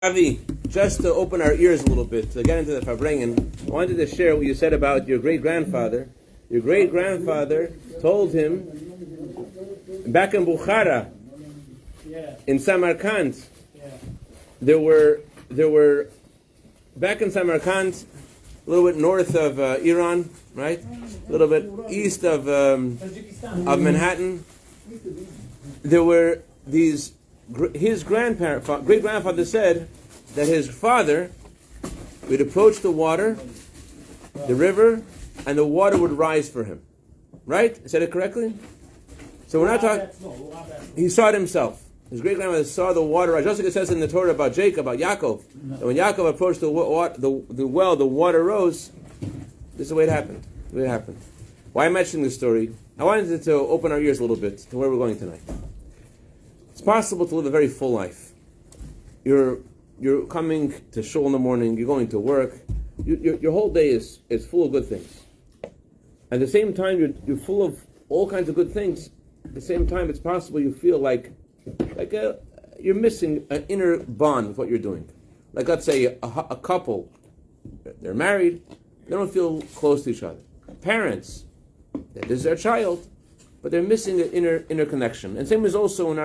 Avi, just to open our ears a little bit, to get into the Farbrengen, I wanted to share what you said about your great-grandfather. Your great-grandfather told him, back in Bukhara, in Samarkand, there were back in Samarkand, a little bit north of Iran, right? A little bit east of Manhattan. There were these. His great-grandfather said that his father would approach the water, the river, and the water would rise for him. Right? I said it correctly? So we're not talking. He saw it himself. His great-grandfather saw the water rise. Just like it says in the Torah about Jacob, about Yaakov, that when Yaakov approached the well, the water rose. This is the way it happened. Why am I mentioning this story? I wanted to open our ears a little bit to where we're going tonight. It's possible to live a very full life. You're coming to shul in the morning, you're going to work, your whole day is full of good things. At the same time, you're full of all kinds of good things. At the same time, it's possible you feel like you're missing an inner bond with what you're doing. Like, let's say a couple, they're married, they don't feel close to each other. Parents, this is their child, but they're missing an inner connection. And same is also in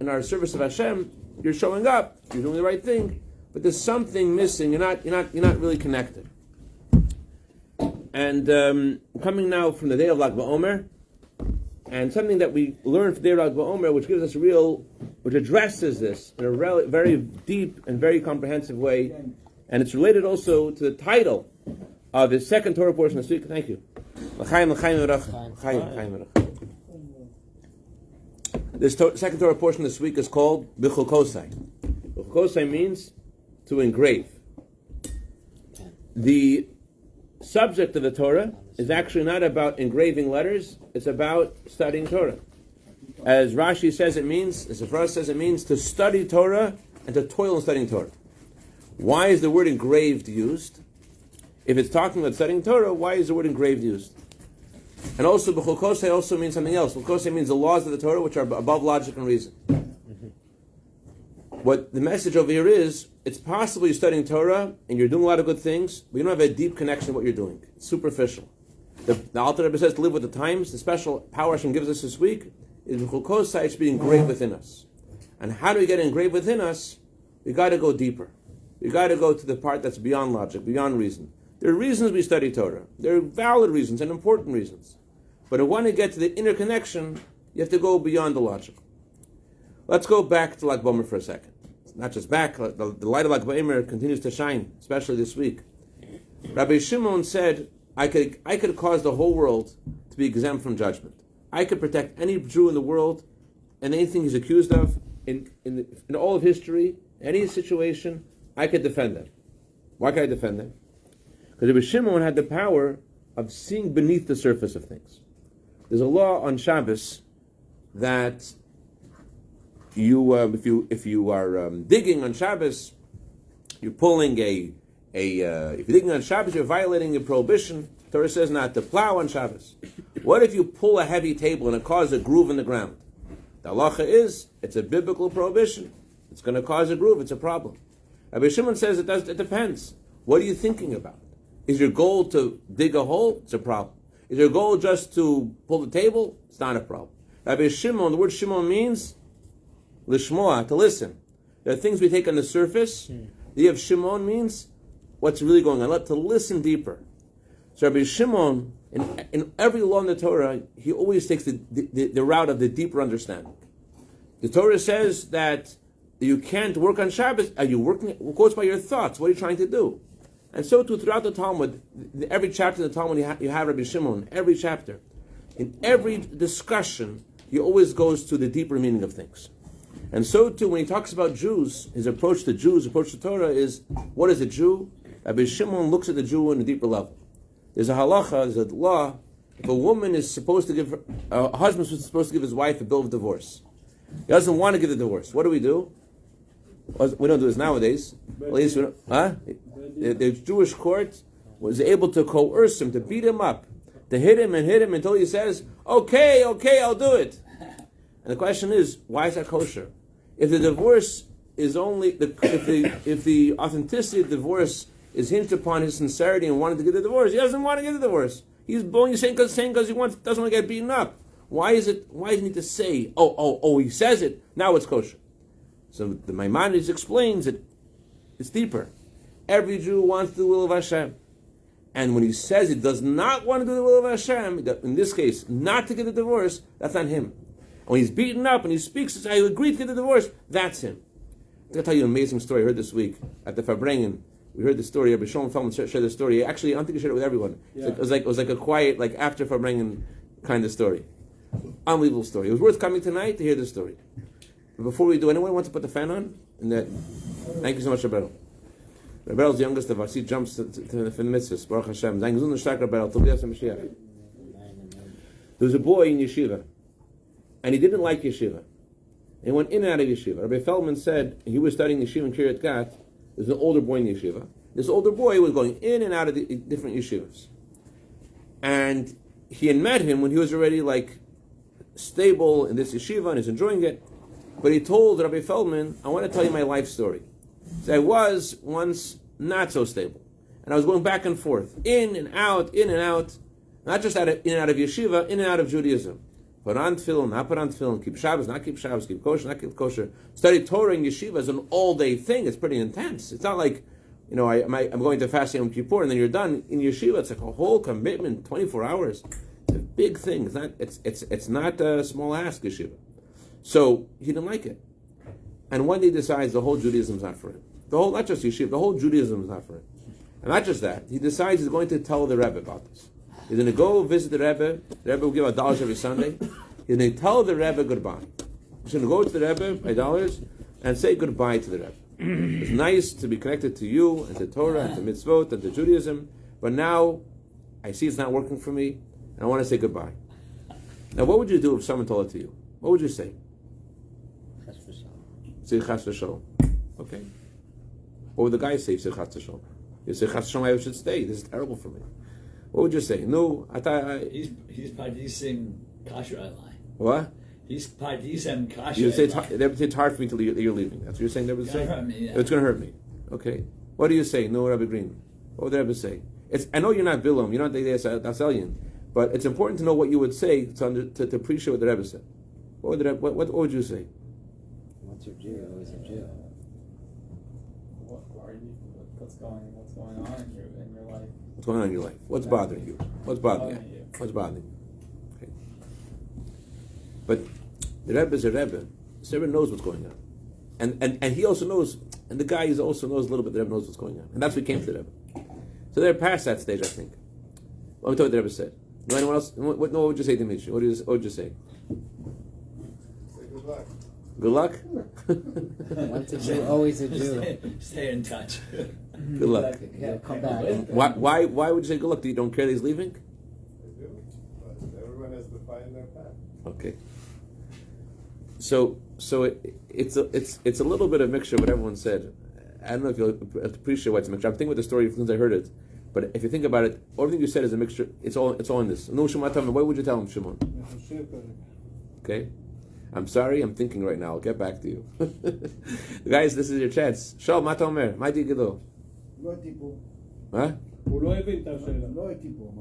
our service of Hashem. You're showing up, you're doing the right thing, but there's something missing. You're not really connected. And coming now from the day of Lag BaOmer, and something that we learned from the day of Lag BaOmer, which gives us which addresses this in a very deep and very comprehensive way, and it's related also to the title of the second Torah portion this week. Thank you. This second Torah portion this week is called B'chukosai. B'chukosai means to engrave. The subject of the Torah is actually not about engraving letters, it's about studying Torah. As Rashi says it means, as the Sephora says it means, to study Torah and to toil in studying Torah. Why is the word engraved used? If it's talking about studying Torah, why is the word engraved used? And also, B'chukosai also means something else. B'chukosai means the laws of the Torah, which are above logic and reason. What the message over here is, it's possible you're studying Torah and you're doing a lot of good things, but you don't have a deep connection to what you're doing. It's superficial. The Alter Rebbe says to live with the times. The special power Hashem gives us this week is B'chukosai should be engraved within us. And how do we get engraved within us? We got to go deeper. We got to go to the part that's beyond logic, beyond reason. There are reasons we study Torah. There are valid reasons and important reasons. But if we want to get to the inner connection, you have to go beyond the logical. Let's go back to Lag BaOmer for a second. Not just back, the light of Lag BaOmer continues to shine, especially this week. Rabbi Shimon said, I could cause the whole world to be exempt from judgment. I could protect any Jew in the world and anything he's accused of in all of history, any situation, I could defend them. Why could I defend them? Because Rabbi Shimon had the power of seeing beneath the surface of things. There's a law on Shabbos that if you are digging on Shabbos, you're pulling if you're digging on Shabbos, you're violating a prohibition. Torah says not to plow on Shabbos. What if you pull a heavy table and it causes a groove in the ground? The halacha is it's a biblical prohibition. It's going to cause a groove. It's a problem. Rabbi Shimon says it depends. What are you thinking about? Is your goal to dig a hole? It's a problem. Is your goal just to pull the table? It's not a problem. Rabbi Shimon, the word Shimon means lishmoa, to listen. There are things we take on the surface. The of Shimon means what's really going on, to listen deeper. So Rabbi Shimon, in every law in the Torah, he always takes the route of the deeper understanding. The Torah says that you can't work on Shabbos. Are you working? It goes by your thoughts. What are you trying to do? And so too, throughout the Talmud, every chapter of the Talmud, you have Rabbi Shimon, every chapter. In every discussion, he always goes to the deeper meaning of things. And so too, when he talks about Jews, his approach to Jews, approach to Torah is, what is a Jew? Rabbi Shimon looks at the Jew on a deeper level. There's a halacha, there's a law, if a woman is supposed to give, a husband is supposed to give his wife a bill of divorce. He doesn't want to give the divorce. What do? We don't do this nowadays. At least we don't, the Jewish court was able to coerce him, to beat him up, to hit him until he says, okay, I'll do it. And the question is, why is that kosher? If the divorce is only if the authenticity of the divorce is hinged upon his sincerity and wanting to get the divorce. He doesn't want to get the divorce. He's only saying because he doesn't want to get beaten up. Why does he need to say, he says it, now it's kosher? So the Maimonides explains it. It's deeper. Every Jew wants to do the will of Hashem. And when he says he does not want to do the will of Hashem, in this case, not to get the divorce, that's on him. When he's beaten up and he speaks, I agree to get the divorce, that's him. I'm going to tell you an amazing story I heard this week at the Farbrengen. We heard the story. Rabbi Shimon Feldman shared the story. Actually, I don't think he shared it with everyone. Yeah. It was like a quiet, like after Farbrengen kind of story. Unbelievable story. It was worth coming tonight to hear the story. But before we do, anyone want to put the fan on? Thank you so much, Rabbi. Rabbi is the youngest of us. He jumps to the mitzvahs. Baruch Hashem. There was a boy in yeshiva, and he didn't like yeshiva. He went in and out of yeshiva. Rabbi Feldman said he was studying yeshiva in Kiryat Gat. There's an older boy in yeshiva. This older boy was going in and out of the different yeshivas. And he had met him when he was already like stable in this yeshiva and is enjoying it. But he told Rabbi Feldman, I want to tell you my life story. So I was once not so stable. And I was going back and forth, in and out, not just in and out of yeshiva, in and out of Judaism. Put on tefillin, not put on tefillin, keep Shabbos, not keep Shabbos, keep kosher, not keep kosher. Study Torah in yeshiva is an all-day thing. It's pretty intense. It's not like, I'm going to fast Yom Kippur and then you're done. In yeshiva, it's like a whole commitment, 24 hours. It's a big thing. It's not a small ask, yeshiva. So he didn't like it. And one day he decides the whole Judaism is not for him. Not just yeshiva, the whole Judaism is not for him. And not just that, he decides he's going to tell the Rebbe about this. He's going to go visit the Rebbe. The Rebbe will give $1 every Sunday. He's going to tell the Rebbe goodbye. He's going to go to the Rebbe, $1, and say goodbye to the Rebbe. It's nice to be connected to you, and to Torah, and to mitzvot, and to Judaism, but now I see it's not working for me, and I want to say goodbye. Now, what would you do if someone told it to you? What would you say? Say chas v'shalom. Okay. What would the guy say? Say chas v'shalom. You say chas v'shalom, I should stay. This is terrible for me. What would you say? No, he's padising kasher alai. What? He's padising kasher. You say it's hard for me to leave, you're leaving. That's what you're saying. It's going to hurt me. Yeah. It's going to hurt me. Okay. What do you say? No, Rabbi Green. What would the Rebbe say? I know you're not Bilam. You're not the Asalian, but it's important to know what you would say to appreciate what the Rebbe said. What would you say? What's your Jew? Always a Jew. What's going on in your life? What's going on in your life? What's bothering you? What's bothering you? What's bothering you? Okay. But the Rebbe is a Rebbe. The Rebbe knows what's going on. And he also knows, and the guy also knows a little bit, the Rebbe knows what's going on. And that's what came to the Rebbe. So they're past that stage, I think. Let me tell you what the Rebbe said. No, anyone else? What would you say to Misha? What would you say? Say good luck. Good luck? Once a Jew, always a Jew. Stay in touch. Good luck. Yeah, come back. Why would you say good luck? You don't care that he's leaving? I do, but everyone has to find their path. Okay. So it's a little bit of mixture of what everyone said. I don't know if you'll appreciate why it's a mixture. I'm thinking about the story since I heard it. But if you think about it, everything you said is a mixture. It's all in this. No, Shimon, what would you tell him, Shimon? Okay. I'm sorry, I'm thinking right now. I'll get back to you. Guys, this is your chance. Shal, מה אתה אומר? מה הייתי גדול? לא הייתי פה. מה? הוא לא הבין את השאלה. לא הייתי פה.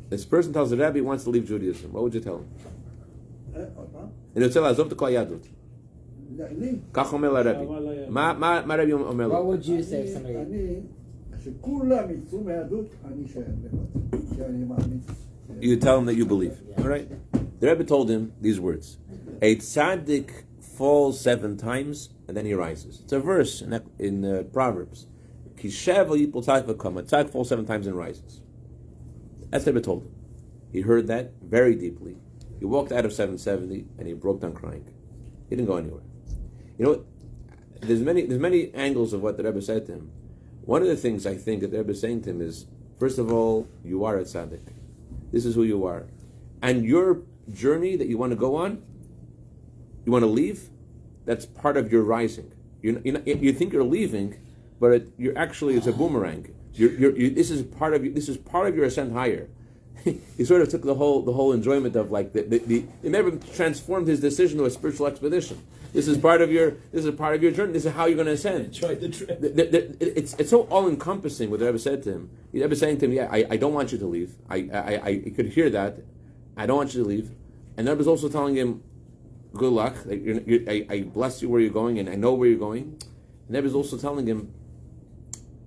This person tells the Rabbi he wants to leave Judaism. What would you tell him? אני רוצה לעזוב את כל היהדות. כך אומר לרבי. מה הרבי אומר לו? What would you say if somebody... אני, שכולם יצאו מהיהדות, אני שייך לבד. שאני מאמין. You tell him that you believe. All right? The Rebbe told him these words. A tzaddik falls 7 times and then he rises. It's a verse in Proverbs. A tzaddik falls 7 times and rises. That's what the Rebbe told him. He heard that very deeply. He walked out of 770 and he broke down crying. He didn't go anywhere. You know, there's many angles of what the Rebbe said to him. One of the things I think that the Rebbe is saying to him is, first of all, you are a tzaddik. This is who you are. And your journey that you want to go on, you want to leave, that's part of your rising. You think you're leaving, but you're actually, it's a boomerang. This is part of your ascent higher. he sort of took the whole enjoyment of like it never transformed his decision to a spiritual expedition. This is part of your journey. This is how you're going to ascend. Enjoy the trip. It's so all encompassing what the Rebbe said to him. The Rebbe saying to him, I don't want you to leave. I could hear that. I don't want you to leave. And the Rebbe is also telling him, good luck. I bless you where you're going, and I know where you're going. And the Rebbe is also telling him,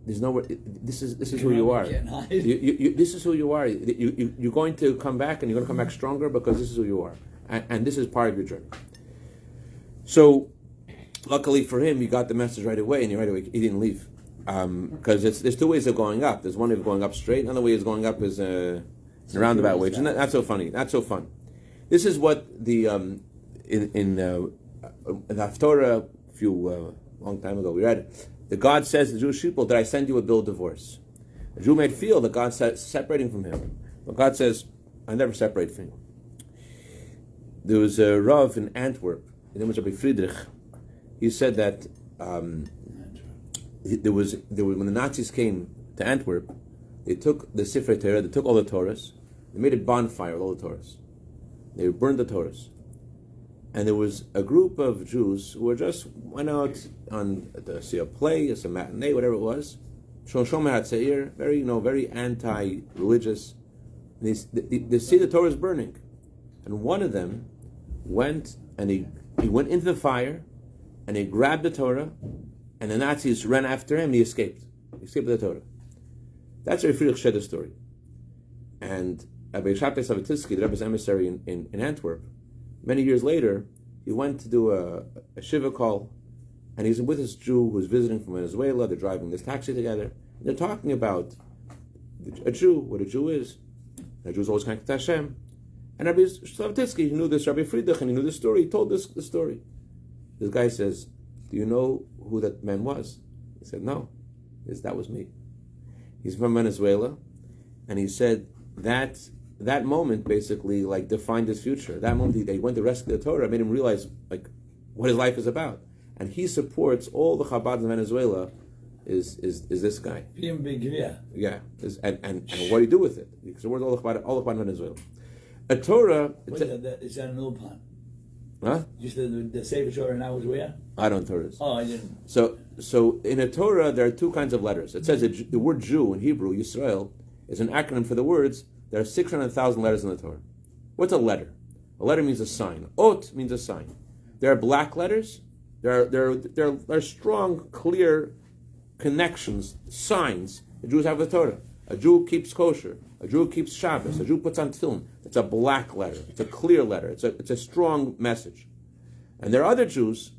there's nowhere. This is who you are. This is who you are. You're going to come back, and you're going to come back stronger because this is who you are, and this is part of your journey. So, luckily for him, he got the message right away, and he didn't leave, because there's two ways of going up. There's one way of going up straight. Another way is going up is in a roundabout way. Not so funny. Not so fun. This is what the in the Haftorah a few long time ago we read. The God says to the Jewish people, "Did I send you a bill of divorce?" The Jew may feel that God says separating from him, but God says, "I never separate from you." There was a Rav in Antwerp. His name was Rabbi Friedrich. He said that there was when the Nazis came to Antwerp, they took the Sifrei Torah, they took all the Torahs, they made a bonfire with all the Torahs. They burned the Torahs. And there was a group of Jews who went out to see a play, a matinee, whatever it was. Shomer HaTzeir, very anti-religious. They see the Torah is burning. And one of them went and he went into the fire and he grabbed the Torah, and the Nazis ran after him and he escaped. He escaped with the Torah. That's Rabbi Friedrich Sheder's story. And Rabbi Shabtai Savatinsky, the Rebbe's emissary in Antwerp, many years later, he went to do a shiva call, and he's with this Jew who's visiting from Venezuela. They're driving this taxi together. And they're talking about a Jew, what a Jew is. And a Jew is always connected to Hashem. And Rabbi Slavtitsky, he knew this Rabbi Friedrich, and he knew this story. He told this story. This guy says, "Do you know who that man was?" He said, "No." He said, "That was me." He's from Venezuela, and he said that moment basically defined his future. That moment he went to rescue the Torah, made him realize what his life is about. And he supports all the Chabad in Venezuela. Is this guy? Yeah. And what do you do with it? He supports all the Chabad in Venezuela. A Torah. Is that an Ulpan? Huh? You said the Sefer Torah now was where? I don't Torahs. Oh, I didn't. So in a Torah there are two kinds of letters. It says that the word Jew in Hebrew, Yisrael, is an acronym for the words. There are 600,000 letters in the Torah. What's a letter? A letter means a sign. Ot means a sign. There are black letters. There are strong, clear connections, signs the Jews have with the Torah. A Jew keeps kosher. A Jew keeps Shabbos. A Jew puts on tefillin. It's a black letter. It's a clear letter. It's a strong message. And there are other Jews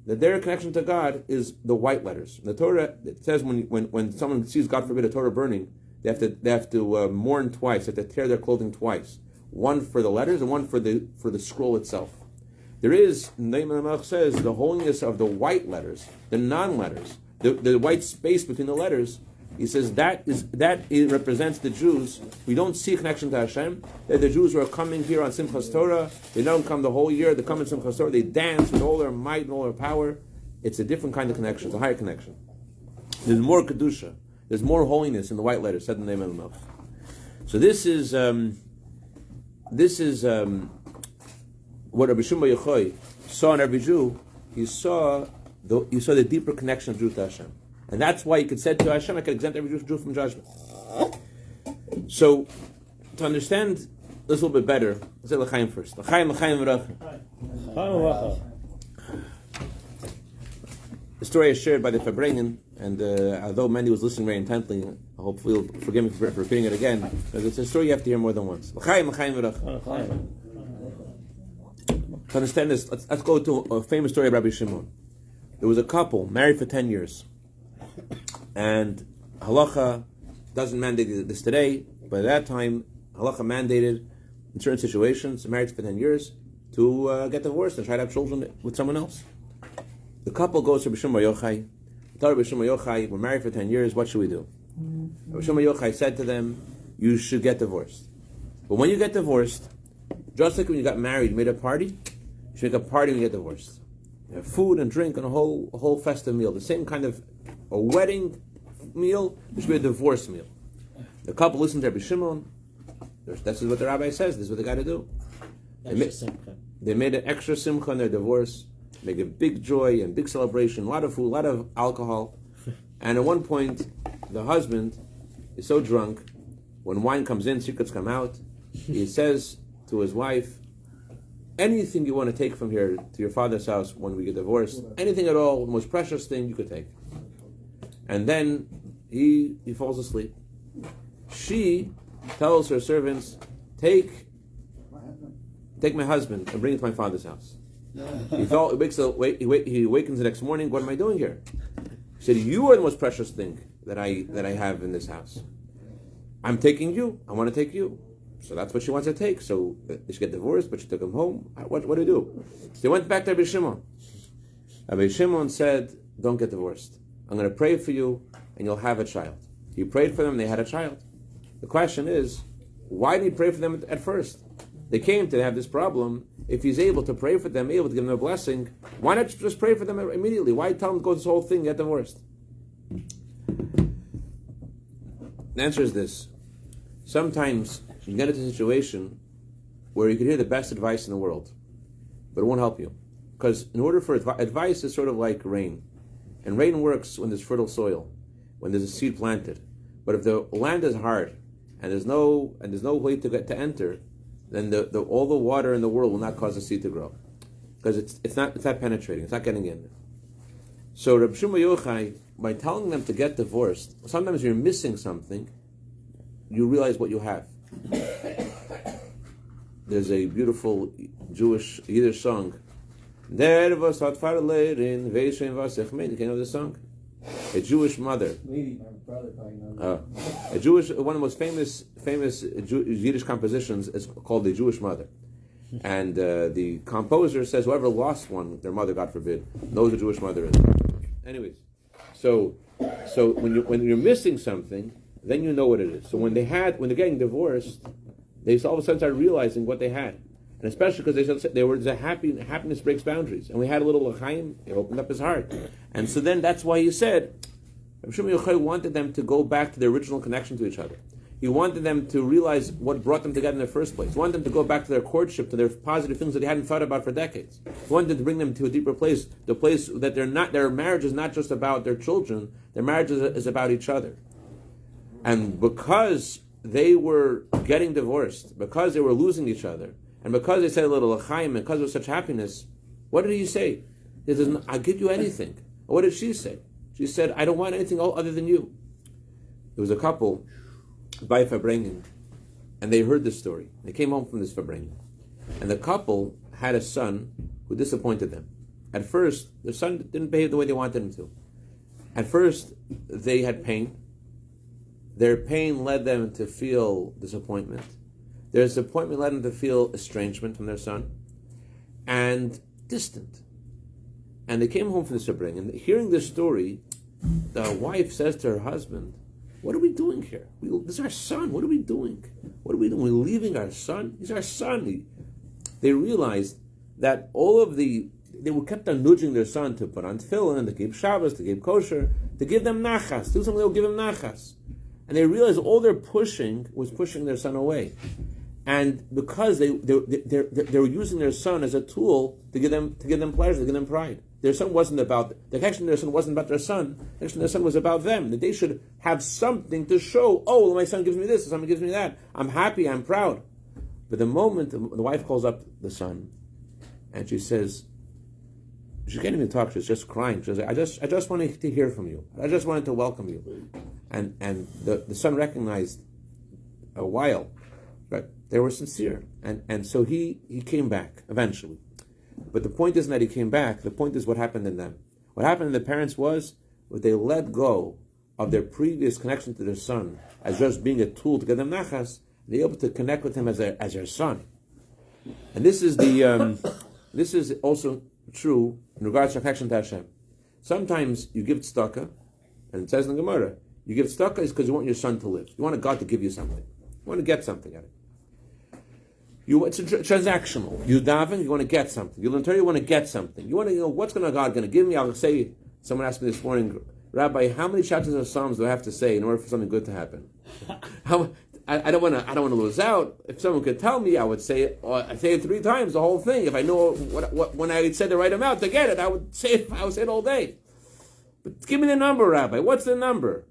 that their connection to God is the white letters. In the Torah, it says when someone sees, God forbid, a Torah burning, they have to mourn twice. They have to tear their clothing twice. One for the letters and one for the scroll itself. There is, Naaman HaMelech says, the holiness of the white letters, the non-letters, the white space between the letters. He says that represents the Jews. We don't see a connection to Hashem. They're the Jews who are coming here on Simchas Torah. They don't come the whole year. They come in Simchas Torah. They dance with all their might and all their power. It's a different kind of connection. It's a higher connection. There's more kedusha. There's more holiness in the white letters, said in the name of the Melech. So this is what Rabbi Shimon Yochai saw in every Jew. He saw the deeper connection of Jew to Hashem, and that's why he could say to Hashem, "I can exempt every Jew from judgment." So, to understand this a little bit better, let's say l'chaim first. L'chaim v'racha. The story is shared by the Fabrengen, and although Mandy was listening very intently, hopefully you'll forgive me for repeating it again, because it's a story you have to hear more than once. L'chaim v'racha. To understand this, let's go to a famous story of Rabbi Shimon. There was a couple married for 10 years, and halacha doesn't mandate this today, but at that time halacha mandated in certain situations, married for 10 years, to get divorced and try to have children with someone else. The couple goes to Rabbi Shimon Yochai. Tell Rabbi Shimon Yochai, we're married for 10 years, what should we do? Rabbi Shimon Yochai said to them, you should get divorced. But when you get divorced, just like when you got married, you made a party, you should make a party when you get divorced. You have food and drink and a whole festive meal. The same kind of a wedding meal, there should be a divorce meal. The couple listened to Rabbi Shimon, This is what the rabbi says. This is what they got to do. Extra simcha. They made an extra simcha on their divorce, make a big joy and big celebration, a lot of food, a lot of alcohol. And at one point, the husband is so drunk, when wine comes in, secrets come out, he says to his wife, anything you want to take from here to your father's house when we get divorced, anything at all, the most precious thing you could take. And then he falls asleep. She tells her servants, take my husband and bring him to my father's house. He awakens the next morning. What am I doing here? He said, you are the most precious thing that I have in this house. I'm taking you. I want to take you. So that's what she wants to take. So she get divorced, but she took him home. What do you do? So they went back to Rabbi Shimon. Rabbi Shimon said, don't get divorced. I'm going to pray for you and you'll have a child. He prayed for them and they had a child. The question is, why did he pray for them at first? They came to have this problem. If he's able to pray for them, able to give them a blessing, why not just pray for them immediately? Why tell them to go this whole thing, get divorced? The answer is this. Sometimes you get into a situation where you can hear the best advice in the world, but it won't help you. Because in order for advice is sort of like rain. And rain works when there's fertile soil, when there's a seed planted. But if the land is hard and there's no way to enter, then all the water in the world will not cause the seed to grow, because it's not penetrating, it's not getting in. So Reb Shimon Yochai, by telling them to get divorced, sometimes you're missing something. You realize what you have. There's a beautiful Jewish Yiddish song. You know the song? A Jewish mother. Lady, my brother probably knows. One of the most famous Yiddish compositions is called "The Jewish Mother," and the composer says whoever lost their mother, God forbid, knows the Jewish mother is. Anyways, so when you're missing something, then you know what it is. So when they're getting divorced, they all of a sudden start realizing what they had, and especially because they were happiness breaks boundaries, and we had a little l'chaim. It opened up his heart, and so then that's why he said, Rabbi Shimon Yochai wanted them to go back to their original connection to each other. He wanted them to realize what brought them together in the first place. He wanted them to go back to their courtship, to their positive things that they hadn't thought about for decades. He wanted to bring them to a deeper place, the place that their marriage is not just about their children, their marriage is about each other. And because they were getting divorced, because they were losing each other, and because they said a little l'chaim, and because of such happiness, what did he say? He says, I'll give you anything. What did she say? She said, I don't want anything other than you. There was a couple by Fabrengen, and they heard this story. They came home from this Fabrengen. And the couple had a son who disappointed them. At first, their son didn't behave the way they wanted him to. At first, they had pain. Their pain led them to feel disappointment. Their disappointment led them to feel estrangement from their son and distant. And they came home from this upbringing. And hearing this story, the wife says to her husband, what are we doing here? This is our son. What are we doing? What are we doing? We're leaving our son? He's our son. They realized that they were kept on nudging their son to put on tefillin, to keep Shabbos, to keep kosher, to give them nachas, do something that will give them nachas. And they realized all their pushing was pushing their son away. And because they were using their son as a tool to give them pleasure, to give them pride. Their son wasn't about the connection. Their son wasn't about their son. The connection their son was about them. That they should have something to show. Oh, well, my son gives me this. Someone gives me that. I'm happy. I'm proud. But the moment the wife calls up the son, and she says, she can't even talk. She's just crying. She says, I just wanted to hear from you. I just wanted to welcome you. And the son recognized a while, right? They were sincere, and so he came back eventually. But the point isn't that he came back. The point is what happened in them. What happened in the parents was that they let go of their previous connection to their son as just being a tool to get them nachas. They were able to connect with him as their son. And this is also true in regards to connection to Hashem. Sometimes you give tzedakah, and it says in the Gemara, you give tzedakah is because you want your son to live. You want God to give you something. You want to get something out of it. It's transactional. You daven, you want to get something. You learn Torah, you want to get something. You want to know what's God going to give me. I'll say, someone asked me this morning, Rabbi, how many chapters of Psalms do I have to say in order for something good to happen? I don't want to lose out. If someone could tell me, I would say it. I say it 3 times, the whole thing. If I know what when I said the right amount to get it, I would say it. I would say it all day. But give me the number, Rabbi. What's the number?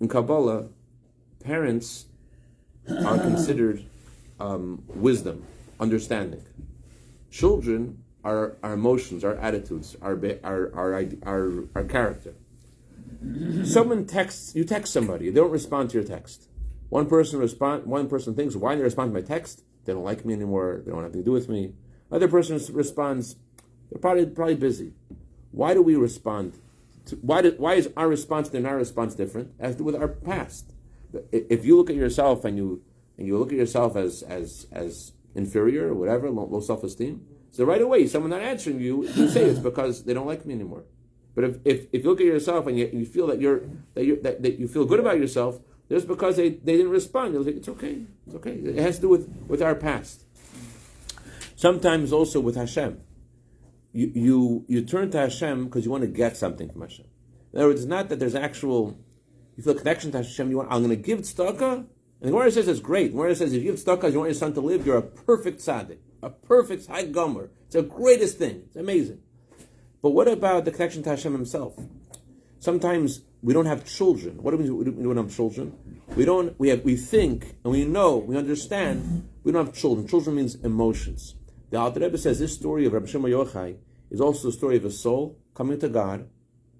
In Kabbalah, parents are considered wisdom, understanding. Children are our emotions, our attitudes, our character. Someone texts, you text somebody, they don't respond to your text. One person thinks, why didn't they respond to my text? They don't like me anymore, they don't have anything to do with me. Another person responds, they're probably busy. Why do we respond? Why is our response and our response different? It has to do with our past. If you look at yourself and you look at yourself as inferior or whatever, low self-esteem, so right away, someone not answering you, you say it's because they don't like me anymore. But if you look at yourself and you feel that you feel good about yourself, just because they didn't respond, you'll think it's okay. It has to do with our past. Sometimes also with Hashem. You turn to Hashem because you want to get something from Hashem. In other words, it's not that there's you feel a connection to Hashem. I'm going to give tzedakah, and the Gemara says it's great. The Gemara says if you give tzedakah, you want your son to live, you're a perfect tzaddik, a perfect high gomer. It's the greatest thing. It's amazing. But what about the connection to Hashem Himself? Sometimes we don't have children. What do we do? We don't have children. We think and we know, we understand. We don't have children. Children means emotions. The Alter Rebbe says this story of Rabbi Shimon Yochai is also the story of a soul coming to God.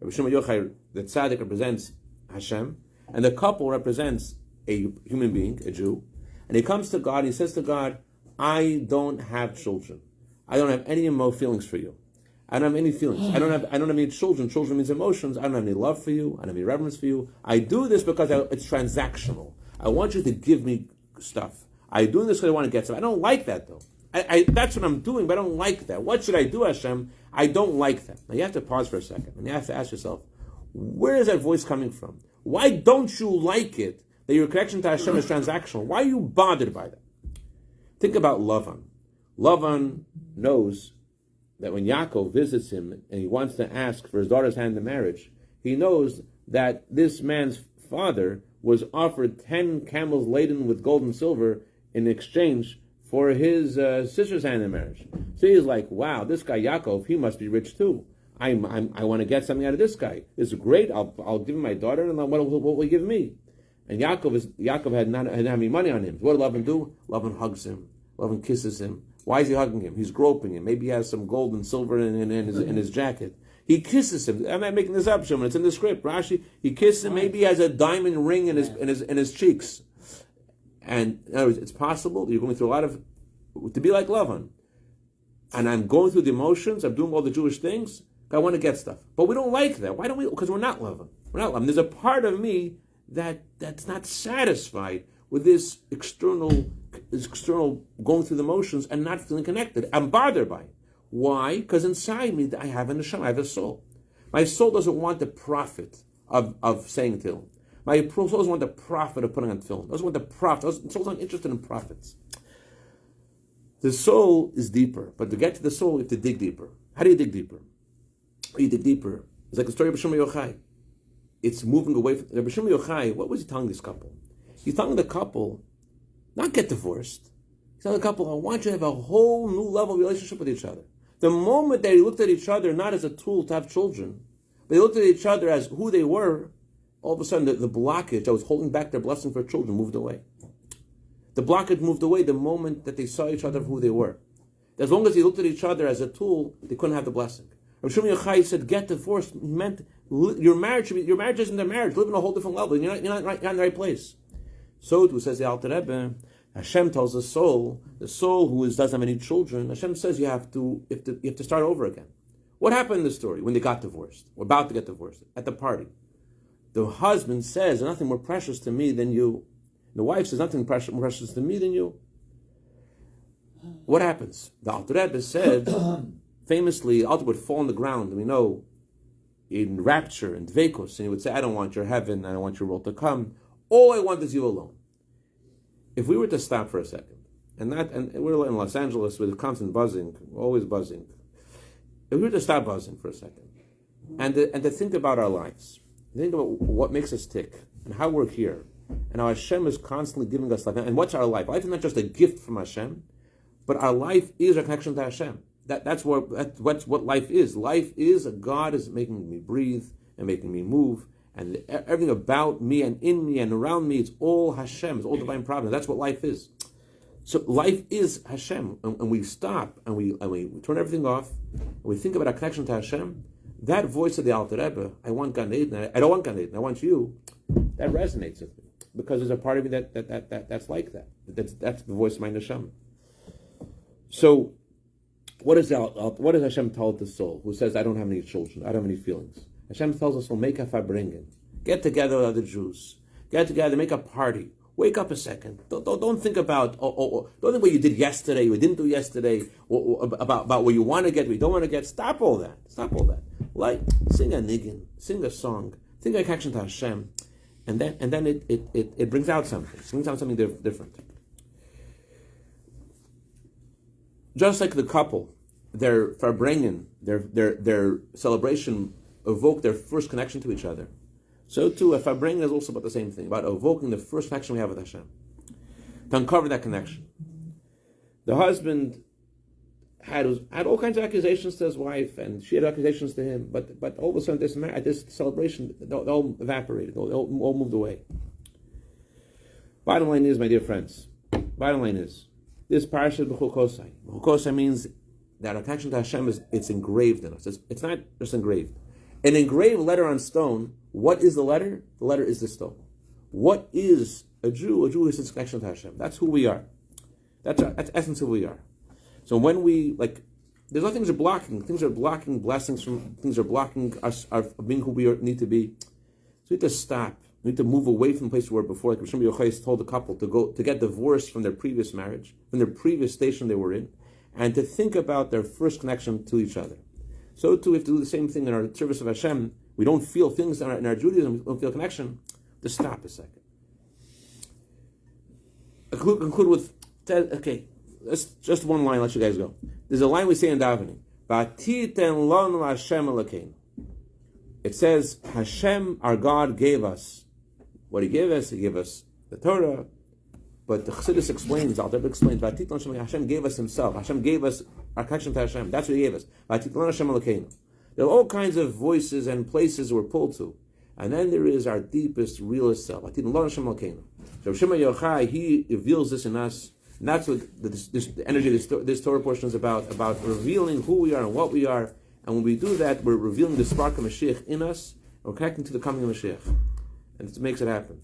Rabbi Shimon Yochai, the tzaddik, represents Hashem, and the couple represents a human being, a Jew. And he comes to God and he says to God, I don't have children. I don't have any feelings for you. I don't have any feelings. I don't have any children. Children means emotions. I don't have any love for you. I don't have any reverence for you. I do this because it's transactional. I want you to give me stuff. I do this because I want to get stuff. I don't like that though. That's what I'm doing, but I don't like that. What should I do, Hashem? I don't like that. Now you have to pause for a second and you have to ask yourself, where is that voice coming from? Why don't you like it that your connection to Hashem is transactional? Why are you bothered by that? Think about Lavan. Lavan knows that when Yaakov visits him and he wants to ask for his daughter's hand in marriage, he knows that this man's father was offered 10 camels laden with gold and silver in exchange for his sister's hand in marriage. So he's like, wow, this guy Yaakov, he must be rich too. I want to get something out of this guy. This is great. I'll give him my daughter, and what will he give me? And Yaakov had not any money on him. So what did Lavan do? Lavan hugs him. Lavan kisses him. Why is he hugging him? He's groping him. Maybe he has some gold and silver in his jacket. He kisses him. I'm not making this up, Shimon. It's in the script. Rashi. He kisses him. Maybe he has a diamond ring in his cheeks. And in other words, it's possible that you're going through to be like Lavan. And I'm going through the emotions. I'm doing all the Jewish things. I want to get stuff. But we don't like that. Why don't we? Because we're not Lavan. We're not Lavan. There's a part of me that's not satisfied with this external going through the motions and not feeling connected. I'm bothered by it. Why? Because inside me, I have a neshama, I have a soul. My soul doesn't want the profit of saying Tehillim. My soul doesn't want the profit of putting on Tehillim. Doesn't want the profit. The soul's not interested in profits. The soul is deeper, but to get to the soul, you have to dig deeper. How do you dig deeper? You dig deeper. It's like the story of Rabbi Shimon Yochai. It's moving away from Rabbi Shimon Yochai. What was he telling this couple? He's telling the couple, not get divorced. He's telling the couple, I want you to have a whole new level of relationship with each other. The moment they looked at each other not as a tool to have children, but they looked at each other as who they were, all of a sudden the blockage that was holding back their blessing for children moved away. The blockage moved away the moment that they saw each other for who they were. As long as they looked at each other as a tool, they couldn't have the blessing. Rabbi Shimon Yochai said, get divorced. He meant your marriage isn't a marriage. Live in a whole different level. You're not in the right place. So too says the Alter Rebbe, Hashem tells the soul who doesn't have any children, Hashem says you have to start over again. What happened in the story when they got divorced? Or about to get divorced at the party? The husband says, nothing more precious to me than you. The wife says, nothing more precious to me than you. What happens? The Alter Rebbe said, famously, the altar would fall on the ground, and we know, in rapture and dveikos, and he would say, I don't want your heaven, I don't want your world to come. All I want is you alone. If we were to stop for a second, and we're in Los Angeles with constant buzzing, always buzzing. If we were to stop buzzing for a second, and to think about our lives, think about what makes us tick, and how we're here, and how Hashem is constantly giving us life. And what's our life? Life is not just a gift from Hashem, but our life is a connection to Hashem. That's what life is. Life is God is making me breathe and making me move, and everything about me and in me and around me, it's all Hashem. It's all divine providence. That's what life is. So life is Hashem, and we stop and we turn everything off, and we think about our connection to Hashem. That voice of the Alter Rebbe, I want Gan Eden, I don't want Gan Eden, I want you, that resonates with me. Because there's a part of me that's like that. That's the voice of my neshama. So, what does Hashem tell the soul who says, I don't have any children, I don't have any feelings? Hashem tells us, well, make a fabringen. Get together with other Jews. Get together, make a party. Wake up a second. Don't think about, don't think what you did yesterday, what you didn't do yesterday, or about what you want to get, what you don't want to get. Stop all that. Like, sing a niggin, sing a song, think a connection to Hashem, and then it brings out something. It brings out something different. Just like the couple, their farbringen, their celebration evoke their first connection to each other. So too, a farbringen is also about the same thing, about evoking the first connection we have with Hashem. To uncover that connection. The husband had all kinds of accusations to his wife, and she had accusations to him, but all of a sudden at this celebration, they all evaporated, they all moved away. Bottom line is, my dear friends, this parasha b'chukosai. B'chukosai means that our connection to Hashem it's engraved in us. It's not just engraved. An engraved letter on stone, what is the letter? The letter is the stone. What is a Jew? A Jew is his connection to Hashem. That's who we are. That's the essence of who we are. So when there's other things are blocking. Things are blocking blessings from. Things are blocking us being who we need to be. So we need to stop. We need to move away from the place we were before. Like Shimon told the couple to get divorced from their previous marriage, from their previous station they were in, and to think about their first connection to each other. So too, we have to do the same thing in our service of Hashem. We don't feel things in our Judaism. We don't feel connection. To stop a second. I conclude with just one line. Let you guys go. There's a line we say in davening. It says, Hashem, our God, gave us. What He gave us? He gave us the Torah. But the Chassidus explains, Hashem gave us Himself. Hashem gave us our connection to Hashem. That's what He gave us. There are all kinds of voices and places we're pulled to. And then there is our deepest, realest self. So Shema Yochai, he reveals this in us. And that's what the energy of this Torah portion is about revealing who we are and what we are. And when we do that, we're revealing the spark of Mashiach in us. And we're connecting to the coming of Mashiach. And it makes it happen.